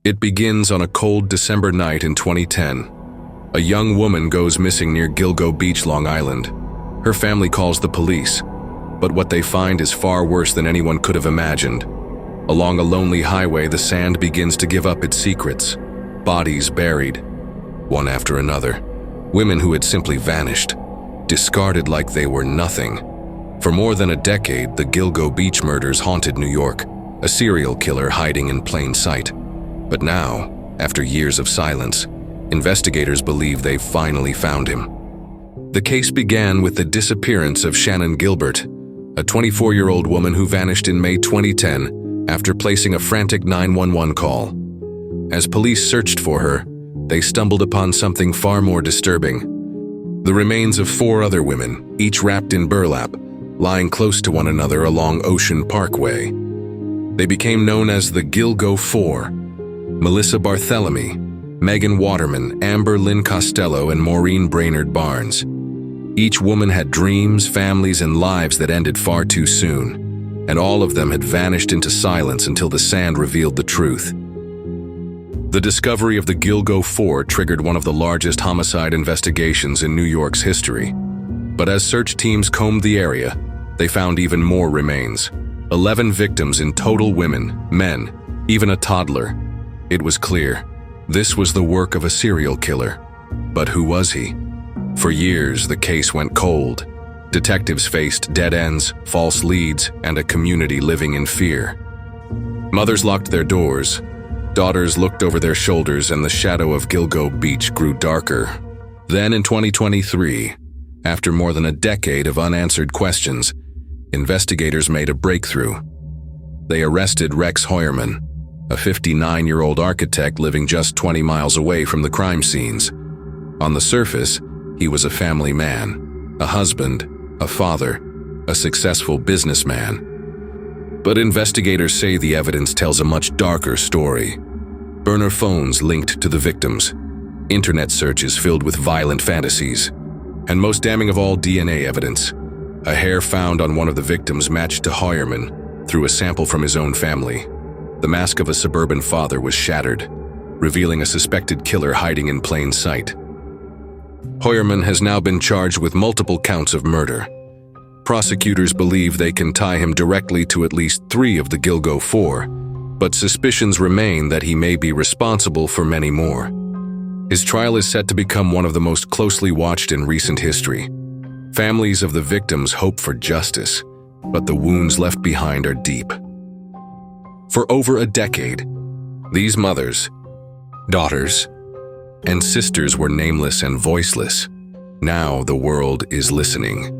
It begins on a cold December night in 2010. A young woman goes missing near Gilgo Beach, Long Island. Her family calls the police, but what they find is far worse than anyone could have imagined. Along a lonely highway, the sand begins to give up its secrets. Bodies buried, one after another. Women who had simply vanished, discarded like they were nothing. For more than a decade, the Gilgo Beach murders haunted New York, a serial killer hiding in plain sight. But now, after years of silence, investigators believe they've finally found him. The case began with the disappearance of Shannon Gilbert, a 24-year-old woman who vanished in May 2010 after placing a frantic 911 call. As police searched for her, they stumbled upon something far more disturbing. The remains of 4 other women, each wrapped in burlap, lying close to one another along Ocean Parkway. They became known as the Gilgo Four: Melissa Barthelemy, Megan Waterman, Amber Lynn Costello, and Maureen Brainerd Barnes. Each woman had dreams, families, and lives that ended far too soon, and all of them had vanished into silence until the sand revealed the truth. The discovery of the Gilgo Four triggered one of the largest homicide investigations in New York's history. But as search teams combed the area, they found even more remains. 11 victims in total: women, men, even a toddler. It was clear, this was the work of a serial killer. But who was he? For years, the case went cold. Detectives faced dead ends, false leads, and a community living in fear. Mothers locked their doors. Daughters looked over their shoulders, and the shadow of Gilgo Beach grew darker. Then in 2023, after more than a decade of unanswered questions, investigators made a breakthrough. They arrested Rex Heuermann, a 59-year-old architect living just 20 miles away from the crime scenes. On the surface, he was a family man, a husband, a father, a successful businessman. But investigators say the evidence tells a much darker story. Burner phones linked to the victims, internet searches filled with violent fantasies, and most damning of all, DNA evidence. A hair found on one of the victims matched to Heuermann through a sample from his own family. The mask of a suburban father was shattered, revealing a suspected killer hiding in plain sight. Heuermann has now been charged with multiple counts of murder. Prosecutors believe they can tie him directly to at least 3 of the Gilgo Four, but suspicions remain that he may be responsible for many more. His trial is set to become one of the most closely watched in recent history. Families of the victims hope for justice, but the wounds left behind are deep. For over a decade, these mothers, daughters, and sisters were nameless and voiceless. Now the world is listening.